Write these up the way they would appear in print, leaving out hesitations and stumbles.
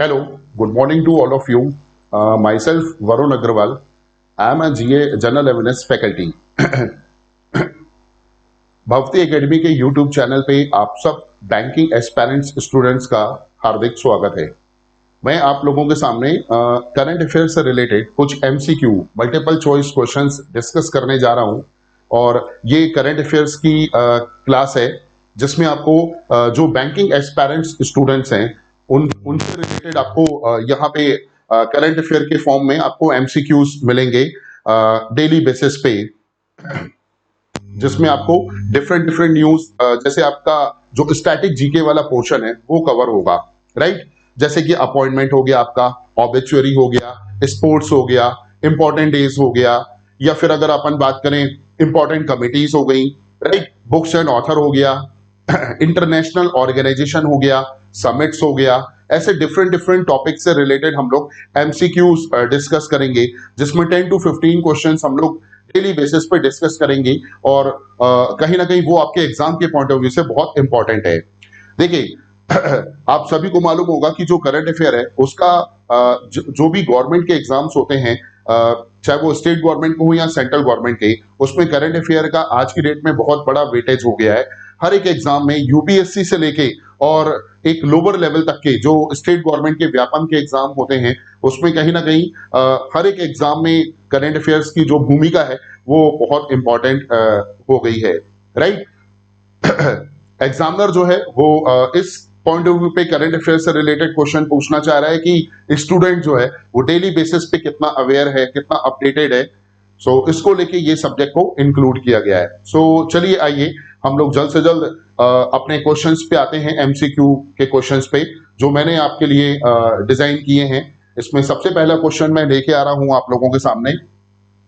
Hello, good morning to all of you. Myself, Varun Agrawal. I am a GA General Awareness faculty. भक्ति academy के YouTube channel पे आप सब banking aspirants students का हार्दिक स्वागत है। मैं आप लोगों के सामने करंट अफेयर्स से रिलेटेड कुछ MCQ multiple choice questions discuss करने जा रहा हूं और ये करंट अफेयर्स की क्लास है जिसमें आपको जो बैंकिंग एस्पायरेंट्स स्टूडेंट्स हैं उनसे रिलेटेड आपको यहाँ पे करंट अफेयर के फॉर्म में आपको एमसीक्यूज मिलेंगे डेली बेसिस पे, जिसमें आपको डिफरेंट डिफरेंट न्यूज जैसे आपका जो स्टैटिक जीके वाला पोर्शन है वो कवर होगा, राइट। जैसे कि अपॉइंटमेंट हो गया, आपका ऑब्जेक्चुअरी हो गया, स्पोर्ट्स हो गया, इंपॉर्टेंट डेज हो गया, या फिर अगर अपन बात करें इंपॉर्टेंट कमिटीज हो गई, राइट, बुक्स एंड ऑथर हो गया, इंटरनेशनल ऑर्गेनाइजेशन हो गया, समिट्स हो गया। ऐसे डिफरेंट डिफरेंट टॉपिक से रिलेटेड हम लोग एमसीक्यूज डिस्कस करेंगे, जिसमें 10 to 15 क्वेश्चंस हम लोग डेली बेसिस पे डिस्कस करेंगे और कहीं ना कहीं वो आपके एग्जाम के पॉइंट ऑफ व्यू से बहुत इंपॉर्टेंट है। देखिए आप सभी को मालूम होगा कि जो करंट अफेयर है उसका जो भी गवर्नमेंट के एग्जाम्स होते हैं, चाहे वो स्टेट गवर्नमेंट को हो या सेंट्रल गवर्नमेंट के, उसमें करंट अफेयर का आज की डेट में बहुत बड़ा वेटेज हो गया है। हर एक एग्जाम में यूपीएससी से लेके और एक लोअर लेवल तक के जो स्टेट गवर्नमेंट के व्यापम के एग्जाम होते हैं उसमें कहीं ना कहीं हर एक एग्जाम में करंट अफेयर्स की जो भूमिका है वो बहुत इंपॉर्टेंट हो गई है, राइट। एग्जामिनर जो है वो इस पॉइंट ऑफ व्यू पे करंट अफेयर से रिलेटेड क्वेश्चन पूछना चाह रहा है कि स्टूडेंट जो है वो डेली बेसिस पे कितना अवेयर है, कितना अपडेटेड है। सो इसको लेके ये सब्जेक्ट को इंक्लूड किया गया है। सो चलिए आइए हम लोग जल्द से जल्द अपने क्वेश्चंस पे आते हैं, एमसीक्यू के क्वेश्चंस पे जो मैंने आपके लिए डिजाइन किए हैं। इसमें सबसे पहला क्वेश्चन मैं लेके आ रहा हूं आप लोगों के सामने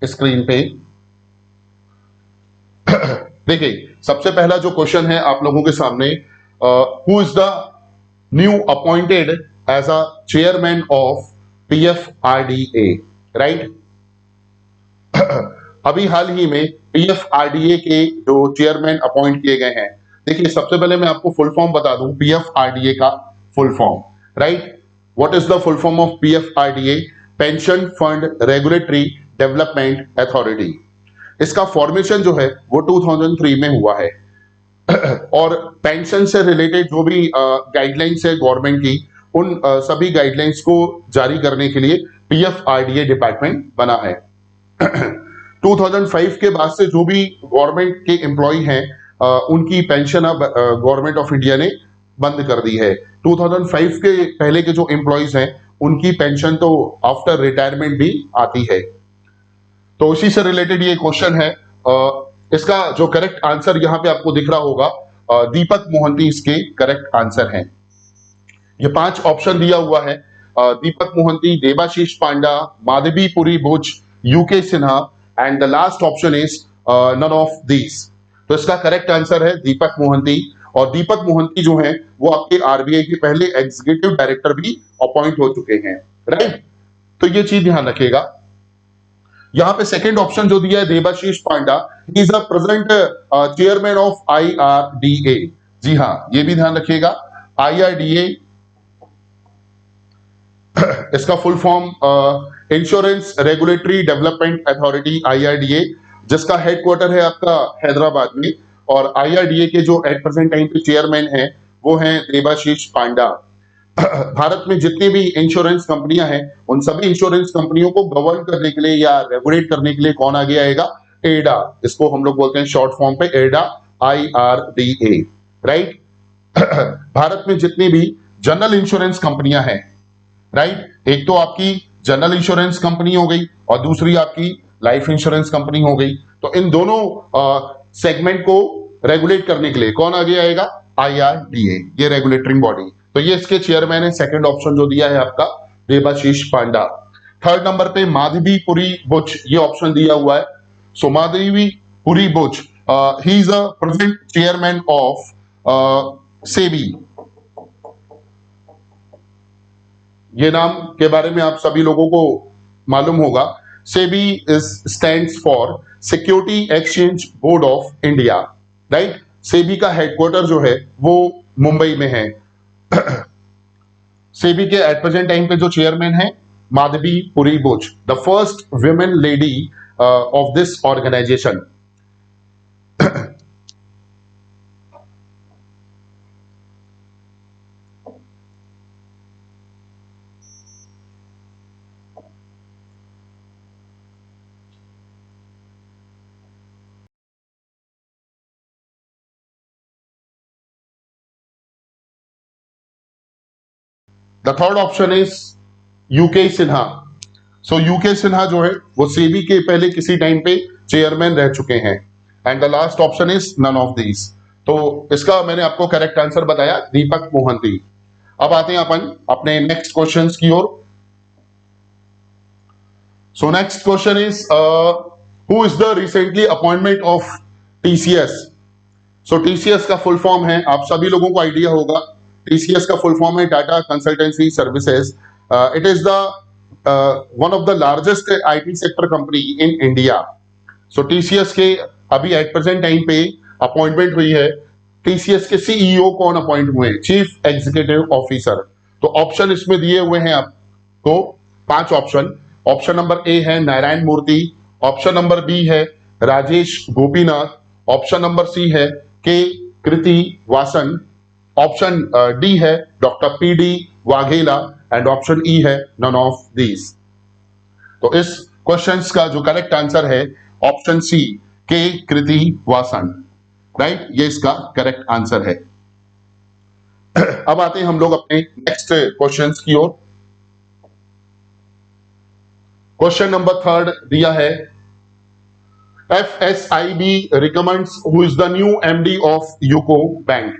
स्क्रीन पे। देखिए सबसे पहला जो क्वेश्चन है आप लोगों के सामने, who is the new appointed as a chairman of PFRDA, right. अभी हाल ही में पीएफआरडीए के जो चेयरमैन अपॉइंट किए गए हैं। देखिए सबसे पहले मैं आपको फुल फॉर्म बता दूं पीएफआरडीए का full form, right. What is the full form of PFRDA? Pension fund regulatory development authority. इसका फॉर्मेशन जो है वो 2003 में हुआ है और पेंशन से रिलेटेड जो भी गाइडलाइंस है गवर्नमेंट की, उन सभी गाइडलाइंस को जारी करने के लिए पीएफआरडीए डिपार्टमेंट बना है। 2005 के बाद से जो भी गवर्नमेंट के एम्प्लॉय हैं उनकी पेंशन अब गवर्नमेंट ऑफ इंडिया ने बंद कर दी है। 2005 के पहले के जो एम्प्लॉयज हैं उनकी पेंशन तो आफ्टर रिटायरमेंट भी आती है। तो इसी से रिलेटेड ये क्वेश्चन है। इसका जो करेक्ट आंसर यहाँ पे आपको दिख रहा होगा, दीपक मोहंती इसके करेक्ट आंसर हैं। ये 5 ऑप्शन दिया हुआ है, Deepak Mohanty, Debashish Panda, Madhabi Puri Buch, UK Sinha and the last option is none of these. तो इसका करेक्ट आंसर है दीपक मोहंती। और दीपक मोहंती जो है वो आपके आरबीआई के पहले एग्जीक्यूटिव डायरेक्टर भी अपॉइंट हो चुके हैं, राइट। तो ये चीज ध्यान रखिएगा। यहां पे सेकंड ऑप्शन जो दिया है Debashish Panda, he is the present chairman of IRDA. जी हाँ, ये भी ध्यान रखिएगा। आईआरडीए इसका full form insurance regulatory development authority, IRDA, जिसका हेडक्वार्टर है आपका हैदराबाद में। और आईआरडीए के जो एट प्रेजेंट टाइम पे चेयरमैन हैं वो हैं देबाशीष पांडा। भारत में जितनी भी इंश्योरेंस कंपनियां हैं उन सभी इंश्योरेंस कंपनियों को गवर्न करने के लिए या रेगुलेट करने के लिए कौन आगे आएगा? एडा। इसको हम लोग बोलते हैं शॉर्ट फॉर्म पे एडा, आईआरडीए, राइट। भारत में जितनी भी जनरल इंश्योरेंस कंपनियां हैं, राइट, एक तो आपकी जनरल इंश्योरेंस कंपनी हो गई और दूसरी आपकी लाइफ इंश्योरेंस कंपनी हो गई। तो इन दोनों सेगमेंट को रेगुलेट करने के लिए कौन आगे आएगा? आईआरडीए, ये रेगुलेटरी बॉडी। तो ये इसके चेयरमैन है। सेकंड ऑप्शन जो दिया है आपका देबाशीष पांडा। थर्ड नंबर पे माधवीपुरी बुच, ये ऑप्शन दिया हुआ है। So Madhabi Puri Buch, he is a present chairman of SEBI. ये नाम के बारे में आप सभी लोगों को मालूम होगा। SEBI stands for security exchange board of India, right. SEBI का हेडक्वार्टर जो है वो मुंबई में है। सेबी के एट प्रेजेंट टाइम पे जो चेयरमैन है Madhabi Puri Buch, the first women lady of this organisation. The third option is UK Sinha. So UK Sinha जो है वो सेबी के पहले किसी टाइम पे चेयरमैन रह चुके हैं। And the last option is none of these. तो इसका मैंने आपको करेक्ट आंसर बताया, दीपक मोहंती। अब आते हैं अपन अपने नेक्स्ट क्वेश्चंस की ओर। So next question is who is the recently appointment of TCS. So TCS का फुल फॉर्म है, आप सभी लोगों को आइडिया होगा, टीसीएस का फुल फॉर्म है Tata consultancy services. It is the one of the largest IT sector company in India. So TCS के अभी एट प्रेजेंट टाइम पे अपॉइंटमेंट हुई है। टीसीएस के सीईओ कौन अपॉइंट हुए हैं? Chief executive officer. तो ऑप्शन इसमें दिए हुए हैं आपको 5 ऑप्शन। ऑप्शन नंबर ए है Narayan Murthy, option number B है Rajesh Gopinath, option number C है K Krithivasan, option D है doctor PD Vaghela and option E है नन ऑफ दीज। तो इस क्वेश्चंस का जो करेक्ट आंसर है ऑप्शन सी के कृति वासन, राइट, ये इसका करेक्ट आंसर है। अब आते हैं हम लोग अपने नेक्स्ट क्वेश्चंस की ओर। क्वेश्चन नंबर 3 दिया है FSIB recommends who is the new MD of UCO bank.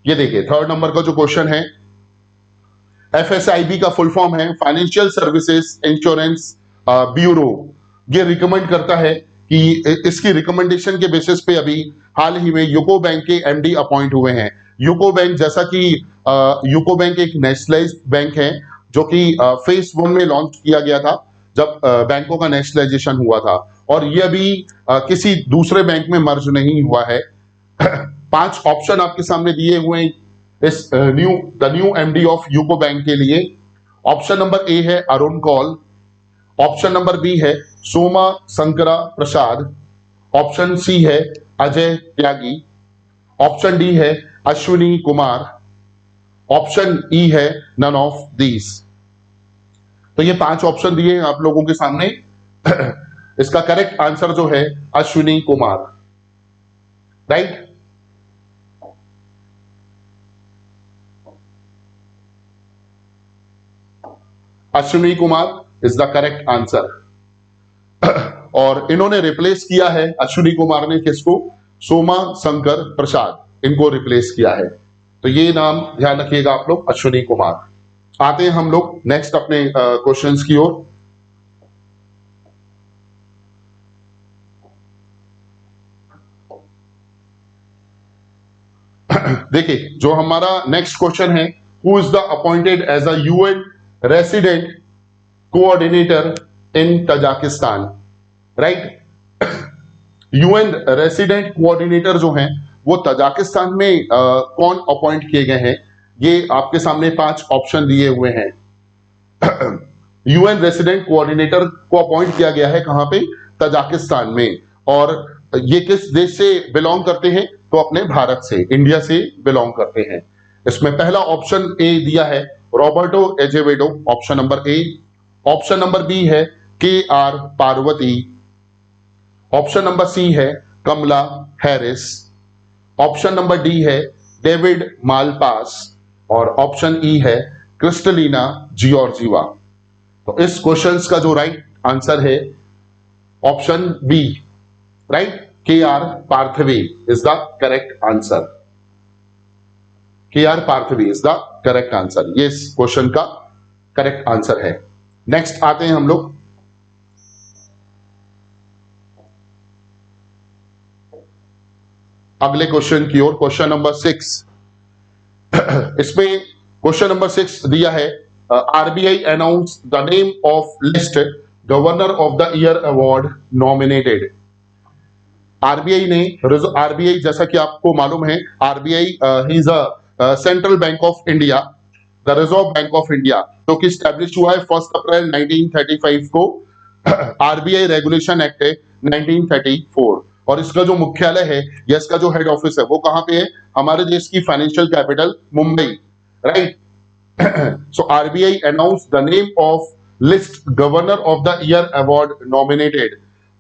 ये देखिए थर्ड नंबर का जो क्वेश्चन है, FSIB का फुल फॉर्म है फाइनेंशियल सर्विसेज इंश्योरेंस ब्यूरो। ये रिकमेंड करता है कि इसकी रिकमेंडेशन के बेसिस पे अभी हाल ही में यूको बैंक के एमडी अपॉइंट हुए हैं। यूको बैंक, जैसा कि यूको बैंक एक नेशनलाइज्ड बैंक है जो कि फेज 1 में लॉन्च किया गया था जब बैंकों का नेशनलाइजेशन हुआ था, और ये अभी किसी दूसरे बैंक में मर्ज नहीं हुआ है। 5 ऑप्शन आपके सामने दिए हुए हैं इस the new MD of UCO bank के लिए। ऑप्शन नंबर ए है Arun Kaul, option number B है सोमा शंकरा प्रसाद, ऑप्शन सी है अजय त्यागी, ऑप्शन डी है अश्विनी कुमार, ऑप्शन ई है नन ऑफ दीज। तो ये 5 ऑप्शन दिए हैं आप लोगों के सामने। इसका करेक्ट आंसर जो है Ashwini Kumar, right. Ashwini Kumar is the correct answer. और इन्होंने रिप्लेस किया है, अश्विनी कुमार ने किसको? सोमा शंकर प्रसाद, इनको रिप्लेस किया है। तो ये नाम ध्यान रखिएगा आप लोग, अश्विनी कुमार। आते हैं हम लोग नेक्स्ट अपने क्वेश्चंस की ओर। देखिए जो हमारा नेक्स्ट क्वेश्चन है, who is the appointed as a UN resident coordinator in Tajikistan, right. UN resident coordinator जो हैं वो तजाकिस्तान में कौन अपॉइंट किए गए हैं? ये आपके सामने 5 ऑप्शन दिए हुए हैं। यूएन रेसिडेंट कोऑर्डिनेटर को अपॉइंट किया गया है कहां पे? तजाकिस्तान में। और ये किस देश से बिलोंग करते हैं? तो अपने भारत से, इंडिया से बिलोंग करते हैं। इसमें पहला ऑप्शन ए दिया है Roberto Azevedo, option number A. Option number B है KR Parvathy, option number C है Kamala Harris, option number D है डेविड मालपास, और ऑप्शन ई है क्रिस्टलिना जियोर्जीवा। तो इस क्वेश्चंस का जो राइट आंसर है option B, right, KR Parvathy is the correct answer. KR Parvathy is the correct answer, ये इस क्वेश्चन का करेक्ट आंसर है। नेक्स्ट आते हैं हम लोग अगले क्वेश्चन की ओर, क्वेश्चन नंबर 6। इसमें क्वेश्चन नंबर 6 दिया है RBI announce the name of list governor of the year award nominated. RBI जैसा कि आपको मालूम है, RBI he is a central bank of India. The reserve bank of India, जो कि स्टैब्लिश हुआ है 1 अप्रैल 1935 को। आरबीआई रेगुलेशन एक्ट है 1934, और इसका जो मुख्यालय है या इसका जो हेड ऑफिस है वो कहां पे है? हमारे देश की financial capital Mumbai, right. So RBI announced the name of list Governor of the Year Award nominated.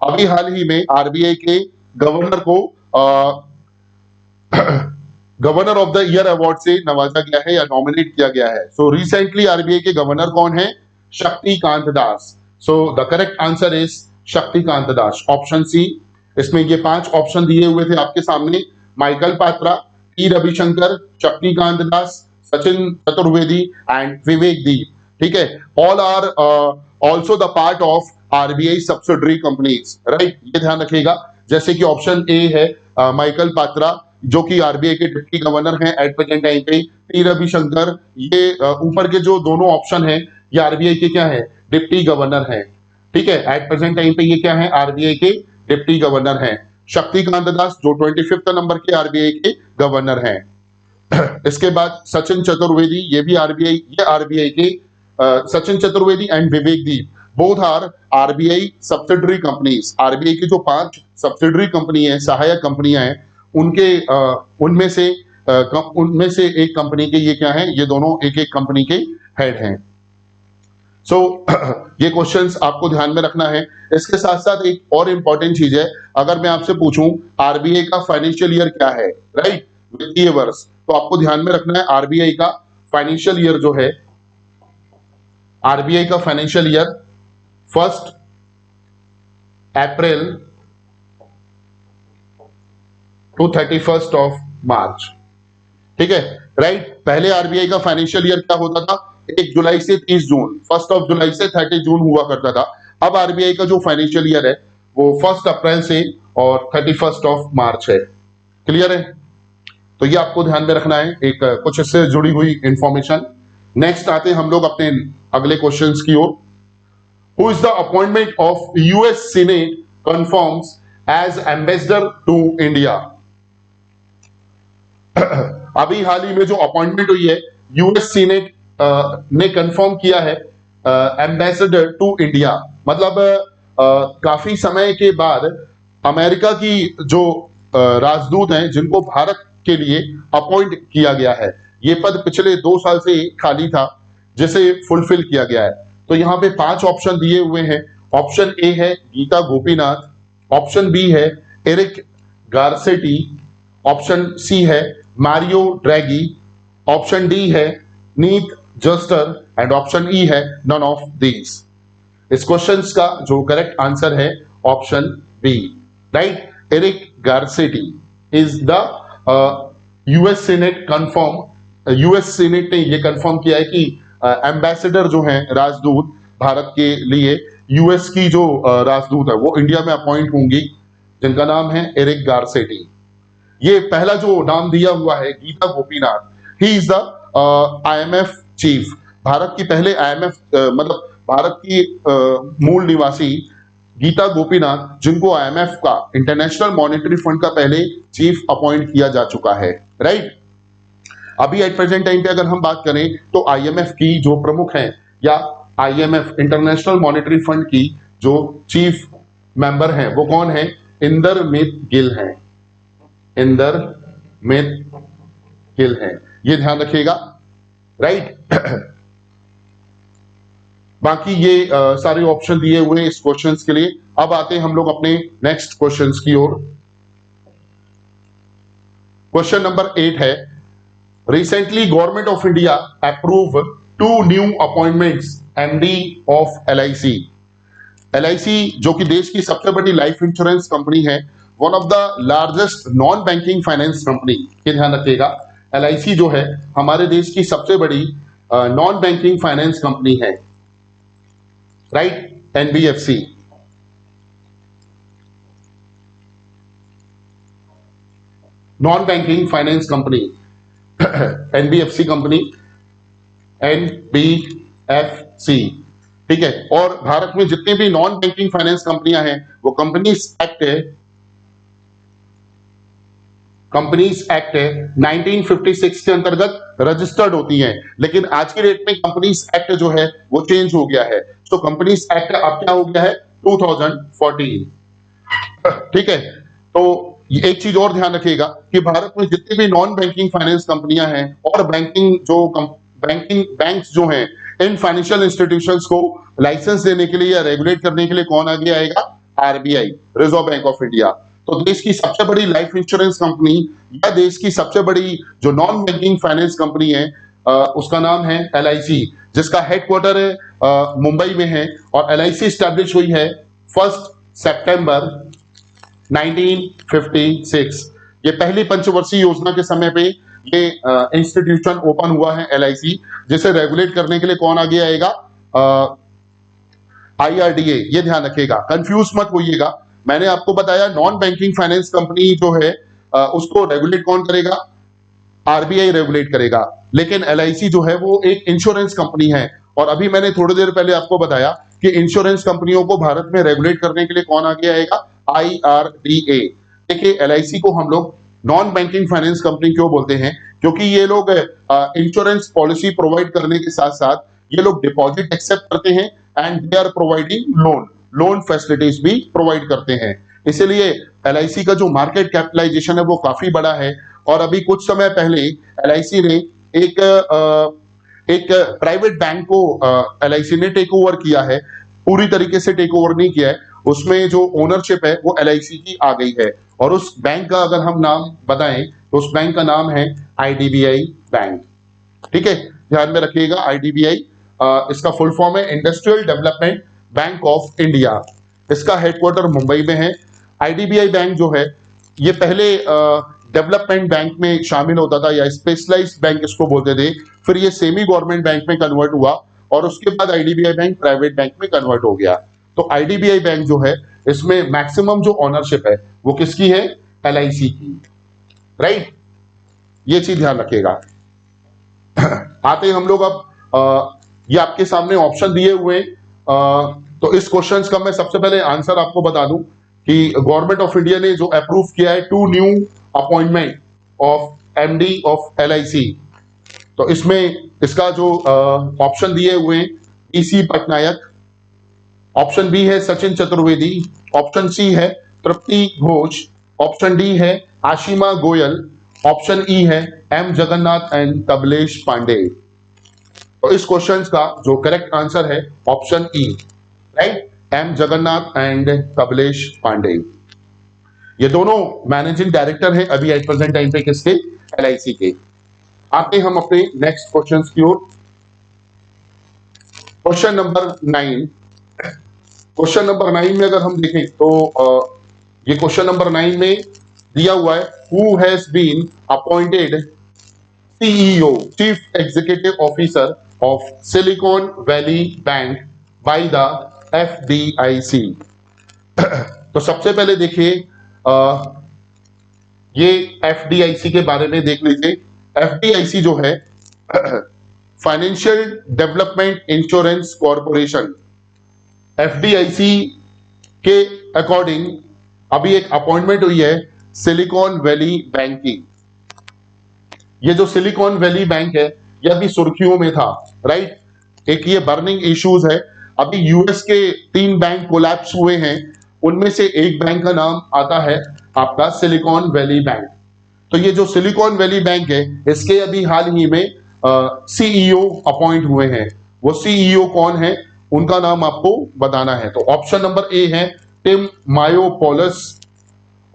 अभी हाल ही में आरबीआई के गवर्नर को governor of the year award से नवाजा गया है या नॉमिनेट किया गया है। सो रिसेंटली आरबीआई के गवर्नर कौन है? Shaktikanta Das. So the correct answer is Shaktikanta Das, option C. इसमें ये 5 ऑप्शन दिए हुए थे आपके सामने: माइकल पात्रा, टी रविशंकर, शक्तिकांत दास, सचिन चतुर्वेदी एंड विवेक दीप। ठीक है, all are also the part of RBI subsidiary companies, right. ये ध्यान रखिएगा। जैसे कि ऑप्शन ए है माइकल पात्रा, जो कि आरबीआई के डिप्टी गवर्नर हैं एट प्रेजेंट टाइम पे। टी रविशंकर, ये ऊपर के जो दोनों ऑप्शन हैं ये आरबीआई के क्या है? डिप्टी गवर्नर हैं। ठीक है, एट प्रेजेंट टाइम पे ये क्या है? आरबीआई के डिप्टी गवर्नर हैं। शक्तिकांत दास जो 25वें नंबर के आरबीआई के गवर्नर हैं। इसके बाद सचिन चतुर्वेदी, ये भी आरबीआई के Sachin Chaturvedi and Vivek Deep, both are RBI subsidiary companies. RBI की जो 5 सब्सिडरी कंपनी है, सहायक कंपनियां हैं, उनके उनमें से एक कंपनी के ये क्या है? ये दोनों एक एक कंपनी के हेड हैं। सो ये क्वेश्चंस आपको ध्यान में रखना है। इसके साथ साथ एक और इंपॉर्टेंट चीज है, अगर मैं आपसे पूछूं आरबीआई का फाइनेंशियल ईयर क्या है, राइट, वित्तीय वर्ष, तो आपको ध्यान में रखना है आरबीआई का फाइनेंशियल ईयर जो है, आरबीआई का फाइनेंशियल ईयर 1 अप्रैल टू 31 मार्च। ठीक है, राइट। पहले आरबीआई का फाइनेंशियल ईयर क्या होता था? 1 जुलाई से 30 जून, 1 जुलाई से 30 जून हुआ करता था। अब आरबीआई का जो फाइनेंशियल ईयर है वो 1 अप्रैल से और 31 मार्च है। क्लियर है? तो ये आपको ध्यान में रखना है, एक कुछ इससे जुड़ी हुई इंफॉर्मेशन। नेक्स्ट आते हैं हम लोग अपने अगले क्वेश्चंस की ओर। Who is the appointment of US senate confirms as ambassador to India? अभी हाल ही में जो अपॉइंटमेंट हुई है, यूएस सीनेट ने कंफर्म किया है एम्बेसडर टू इंडिया। मतलब काफी समय के बाद अमेरिका की जो राजदूत हैं, जिनको भारत के लिए अपॉइंट किया गया है, ये पद पिछले 2 साल से खाली था, जिसे फुलफिल किया गया है। तो यहाँ पे 5 ऑप्शन दिए हुए हैं। ऑप्शन ए है गीता गोपीनाथ, ऑप्शन बी है एरिक गारसेटी, ऑप्शन सी है मारियो ड्रैगी, ऑप्शन डी है नीत जस्टर एंड ऑप्शन ई है नन ऑफ दीज। इस क्वेश्चन का जो करेक्ट आंसर है option B, right. Eric Garcetti is the US senate ने ये कंफर्म किया है कि एम्बेसडर जो हैं, राजदूत भारत के लिए, यूएस की जो राजदूत है वो इंडिया में अपॉइंट होंगी, जिनका नाम है एरिक गारसेटी। ये पहला जो नाम दिया हुआ है Gita Gopinath, he is the IMF chief. भारत की पहले आईएमएफ मतलब भारत की मूल निवासी गीता गोपीनाथ, जिनको आईएमएफ का, इंटरनेशनल मॉनेटरी फंड का पहले चीफ अपॉइंट किया जा चुका है, राइट। अभी एट प्रेजेंट टाइम पे अगर हम बात करें तो आईएमएफ की जो प्रमुख हैं, या आईएमएफ इंटरनेशनल मॉनेटरी फंड की जो चीफ मेंबर हैं, वो कौन है? इंदरमित गिल हैं। इंदरमित गिल हैं, ये ध्यान रखिएगा, राइट। बाकी ये सारे ऑप्शन दिए हुए हैं इस क्वेश्चंस के लिए। अब आते हैं हम लोग अपने नेक्स्ट क्वेश्चंस की ओर। क्वेश्चन नंबर 8 है, recently government of India approve 2 new appointments MD of LIC. LIC जो कि देश की सबसे बड़ी लाइफ इंश्योरेंस कंपनी है, one of the largest non banking finance company, ये ध्यान रखिएगा। एलआईसी जो है हमारे देश की सबसे बड़ी नॉन बैंकिंग फाइनेंस कंपनी है, right, NBFC. Non banking finance company NBFC company, NBFC, ठीक है। और भारत में जितनी भी नॉन बैंकिंग फाइनेंस कंपनियां हैं वो कंपनीज एक्ट कंपनीज एक्ट है 1956 के अंतर्गत रजिस्टर्ड होती हैं, लेकिन आज की डेट में कंपनीज एक्ट जो है वो चेंज हो गया है। तो कंपनीज एक्ट अब क्या हो गया है 2014। ठीक है, तो ये एक चीज और ध्यान रखिएगा कि भारत में जितनी भी नॉन बैंकिंग फाइनेंस कंपनियां हैं और बैंकिंग बैंक्स जो हैं, इन फाइनेंशियल इंस्टीट्यूशंस को लाइसेंस देने के लिए या रेगुलेट करने के लिए कौन आगे आएगा? RBI, reserve bank of India. तो देश की सबसे बड़ी लाइफ इंश्योरेंस कंपनी या देश की सबसे बड़ी जो नॉन बैंकिंग फाइनेंस कंपनी है उसका नाम है एलआईसी, जिसका हेडक्वार्टर है मुंबई में है, और एलआईसी स्टैब्लिश हुई है 1 सितंबर 1956। ये पहली पंचवर्षीय योजना के समय पे ये इंस्टीट्यूशन ओपन हुआ है एलआईसी, जिसे रेगुलेट करने के लिए कौन आगे आएगा? आईआरडीए। ये ध्यान रखिएगा, कंफ्यूज मत होइएगा। मैंने आपको बताया नॉन बैंकिंग फाइनेंस कंपनी जो है उसको रेगुलेट कौन करेगा? आरबीआई रेगुलेट करेगा, लेकिन एलआईसी जो है वो एक इंश्योरेंस कंपनी है। और अभी मैंने थोड़ी देर पहले आपको बताया कि इंश्योरेंस कंपनियों को भारत में रेगुलेट करने के लिए कौन आगे आएगा? आईआरडीए। देखिए एलआईसी को हम लोग नॉन बैंकिंग फाइनेंस कंपनी क्यों बोलते हैं? क्योंकि ये लोग इंश्योरेंस पॉलिसी प्रोवाइड करने के साथ साथ ये लोग डिपॉजिट एक्सेप्ट करते हैं and they are providing loan facilities भी प्रोवाइड करते हैं। इसीलिए एलआईसी का जो मार्केट कैपिटलाइजेशन है वो काफी बड़ा है। और अभी कुछ समय पहले एलआईसी ने एक प्राइवेट बैंक को एलआईसी ने टेक ओवर किया है। पूरी तरीके से टेक ओवर नहीं किया है, उसमें जो ओनरशिप है वो एलआईसी की आ गई है। और उस बैंक का अगर हम नाम बताएं तो उस बैंक का नाम है आईडीबीआई बैंक। ठीक है, ध्यान में रखिएगा आईडीबीआई, इसका फुल फॉर्म है industrial development bank of India. इसका हेडक्वार्टर मुंबई में है। आईडीबीआई बैंक जो है ये पहले डेवलपमेंट बैंक में शामिल होता था, या स्पेशलाइज्ड बैंक इसको बोलते थे। फिर ये सेमी गवर्नमेंट बैंक में कन्वर्ट हुआ और उसके बाद आईडीबीआई बैंक प्राइवेट बैंक में कन्वर्ट हो गया। तो आईडीबीआई बैंक जो है इसमें मैक्सिमम जो ओनरशिप है वो किसकी है? एलआईसी की, राइट। ये चीज ध्यान रखिएगा। आते हैं हम लोग अब ये आपके सामने ऑप्शन दिए हुए तो इस क्वेश्चन का मैं सबसे पहले आंसर आपको बता दूं कि गवर्नमेंट ऑफ इंडिया ने जो अप्रूव किया है 2 new appointment of MD of LIC. तो इसमें इसका जो ऑप्शन दिए हुए हैं ईसी पटनायक, ऑप्शन बी है सचिन चतुर्वेदी, ऑप्शन सी है तृप्ति घोष, ऑप्शन डी है आशिमा गोयल, ऑप्शन ई है एम जगन्नाथ एंड तबलेश पांडे। तो इस क्वेश्चन का जो करेक्ट आंसर है option E, right, M Jagannath and Tablesh Pandey. ये दोनों मैनेजिंग डायरेक्टर हैं अभी एट प्रेजेंट टाइम पे किसके? एलआईसी के। आते हम अपने नेक्स्ट क्वेश्चन की ओर। Question number 9। क्वेश्चन नंबर 9 में अगर हम देखें तो ये क्वेश्चन नंबर 9 में दिया हुआ है who has been appointed CEO chief executive officer of Silicon Valley bank by the FDIC. तो सबसे पहले देखिए ये एफडीआईसी के बारे में देख लीजिए। एफडीआईसी जो है financial development insurance corporation, FDIC के अकॉर्डिंग अभी एक अपॉइंटमेंट हुई है सिलिकॉन वैली बैंक की। ये जो सिलिकॉन वैली बैंक है ये अभी सुर्खियों में था, राइट। एक ये बर्निंग इश्यूज है। अभी यूएस के 3 बैंक कोलैप्स हुए हैं, उनमें से एक बैंक का नाम आता है आपका सिलिकॉन वैली बैंक। तो ये जो सिलिकॉन वैली बैंक है इसके अभी हाल ही में सीईओ अपॉइंट हुए हैं। वो सीईओ कौन है उनका नाम आपको बताना है। तो ऑप्शन नंबर ए है टिम मायोपोलस,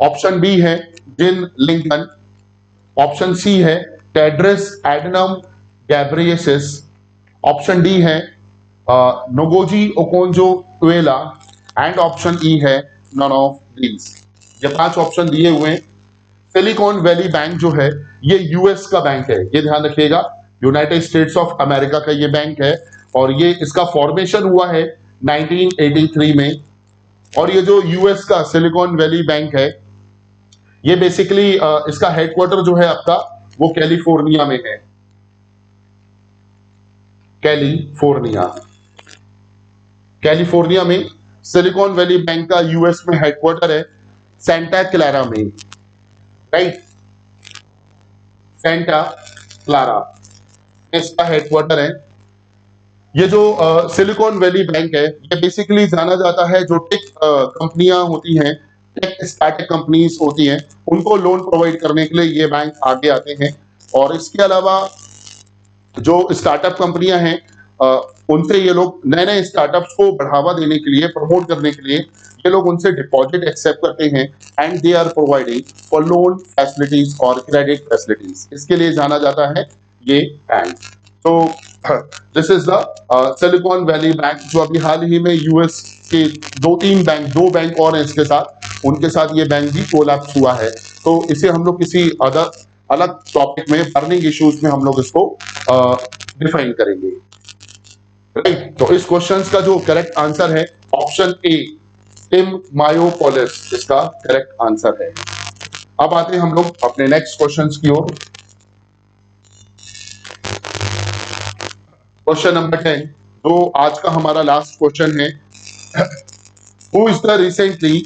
ऑप्शन बी है जिन लिंकन, ऑप्शन सी है टेड्रस एडनम गैब्रियसिस, ऑप्शन डी है नोगोजी ओकोंजो-इवेला एंड ऑप्शन ई है नन ऑफ दीज। ये 5 ऑप्शन दिए हुए हैं। सिलिकॉन वैली बैंक जो है ये यूएस का बैंक है, ये ध्यान रखिएगा, यूनाइटेड स्टेट्स ऑफ अमेरिका का ये बैंक है। और ये इसका फॉर्मेशन हुआ है 1983 में। और ये जो यूएस का सिलिकॉन वैली बैंक है ये बेसिकली इसका हेडक्वार्टर जो है आपका वो कैलिफोर्निया में है। कैलिफोर्निया में सिलिकॉन वैली बैंक का यूएस में हेडक्वार्टर है, सेंटा क्लारा में, राइट। सेंटा क्लारा इसका हेडक्वार्टर है। ये जो सिलिकॉन वैली बैंक है, ये बेसिकली जाना जाता है जो टेक कंपनियां होती हैं, टेक स्टार्टअप कंपनीज होती हैं, उनको लोन प्रोवाइड करने के लिए ये बैंक आगे आते हैं। और इसके अलावा जो स्टार्टअप कंपनियां हैं, उनसे ये लोग नए नए स्टार्टअप्स को बढ़ावा देने के लिए, प्रमोट करने के लिए ये लोग उनसे डिपॉजिट एक्सेप्ट करते हैं and they are providing for loan facilities और क्रेडिट फैसिलिटीज। इसके लिए जाना जाता है ये बैंक। तो this is the Silicon Valley bank, जो अभी हाल ही में यूएस के दो बैंक और हैं इसके साथ, उनके साथ ये बैंक भी कोलैप्स हुआ है। तो इसे हम लोग किसी अलग टॉपिक में, अर्निंग इश्यूज में हम लोग इसको डिफाइन करेंगे, राइट। तो इस क्वेश्चन का जो करेक्ट आंसर है ऑप्शन ए, टिम मायोपोलिस इसका करेक्ट आंसर है। अब आते हैं हम लोग अपने नेक्स्ट क्वेश्चन की ओर। क्वेश्चन नंबर 10, जो आज का हमारा लास्ट क्वेश्चन है। Who is the recently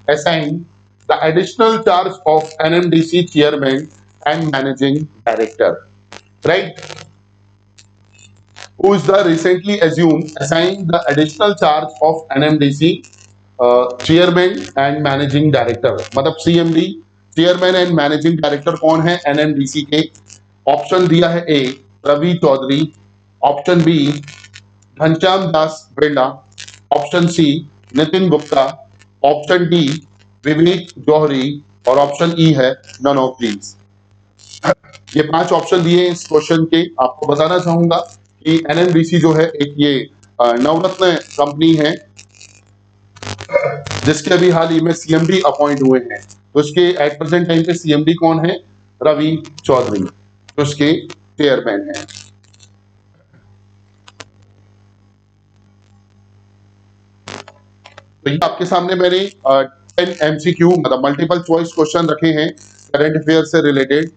assigned the additional charge of NMDC chairman and managing director? Right? Who is the recently assigned the additional charge of NMDC chairman and managing director? मतलब CMD, chairman and managing director कौन है NMDC के? Option दिया है A Ravi Choudhary, option B Ghanshyam Das Birla, option C Nitin Gupta, option D Vivek Johri और option E है none of these. ये 5 option दिए इस क्वेश्चन के। आपको बताना चाहूंगा कि एनएमडीसी जो है एक ये नवरत्न कंपनी है, जिसके अभी हाल ही में सीएमडी अपॉइंट हुए हैं। तो इसके एट प्रेजेंट टाइम पे सीएमडी कौन है? रवि चौधरी, जो इसके चेयरमैन है। तो ये आपके सामने मैंने 10 एमसीक्यू मतलब मल्टीपल चॉइस क्वेश्चन रखे हैं करंट अफेयर से रिलेटेड,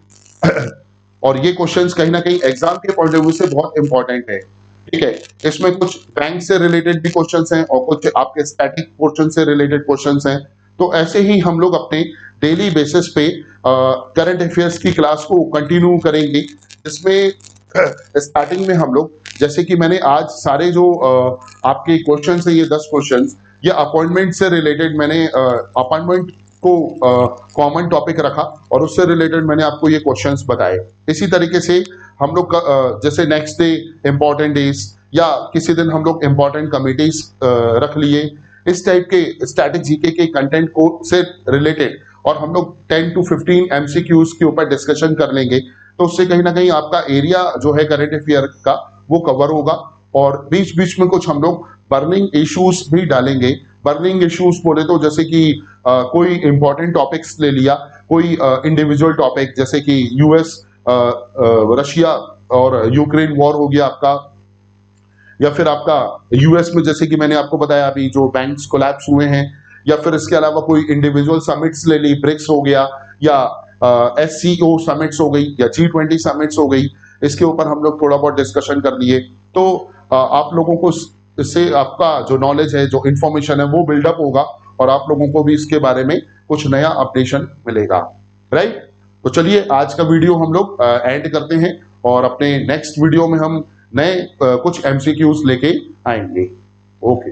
और ये क्वेश्चंस कहीं ना कहीं एग्जाम के पॉइंट ऑफ व्यू से बहुत इंपॉर्टेंट है, ठीक है। इसमें कुछ बैंक से रिलेटेड भी क्वेश्चंस हैं और कुछ आपके स्टैटिक पोर्शन से रिलेटेड क्वेश्चंस हैं। तो ऐसे ही हम लोग अपने डेली बेसिस पे करंट अफेयर्स की क्लास को कंटिन्यू करेंगे, जिसमें स्टार्टिंग में हम लोग, जैसे कि मैंने आज सारे जो आपके क्वेश्चन है, ये 10 क्वेश्चन, ये अपॉइंटमेंट से रिलेटेड मैंने अपॉइंटमेंट को कॉमन टॉपिक रखा और उससे रिलेटेड मैंने आपको ये क्वेश्चंस बताए। इसी तरीके से हम लोग जैसे नेक्स्ट डे इम्पोर्टेंट डेज या किसी दिन हम लोग इम्पोर्टेंट कमिटीज रख लिए, इस टाइप के स्टैटिक जीके के कंटेंट को से रिलेटेड, और हम लोग 10 to 15 एमसीक्यूज के ऊपर डिस्कशन कर लेंगे। तो उससे कहीं ना कहीं आपका एरिया जो है करंट अफेयर का वो कवर होगा, और बीच बीच में कुछ हम लोग बर्निंग इश्यूज भी डालेंगे। बर्निंग इश्यूज बोले तो जैसे कि कोई इंपॉर्टेंट टॉपिक्स ले लिया, कोई इंडिविजुअल टॉपिक, जैसे कि यूएस रशिया और यूक्रेन वॉर हो गया आपका, या फिर आपका यूएस में जैसे कि मैंने आपको बताया अभी जो बैंक्स कोलैप्स हुए हैं, या फिर इसके अलावा कोई इंडिविजुअल समिट्स ले ली, ब्रिक्स हो गया, या एससीओ समिट्स हो गई, या G20 समिट्स हो गई, इसके ऊपर हम लोग थोड़ा बहुत डिस्कशन कर लिए। तो आप लोगों को इससे आपका जो नॉलेज है, जो इंफॉर्मेशन है, वो बिल्डअप होगा और आप लोगों को भी इसके बारे में कुछ नया अपडेशन मिलेगा, राइट। तो चलिए आज का वीडियो हम लोग एंड करते हैं, और अपने नेक्स्ट वीडियो में हम नए कुछ एमसीक्यूज लेके आएंगे। ओके।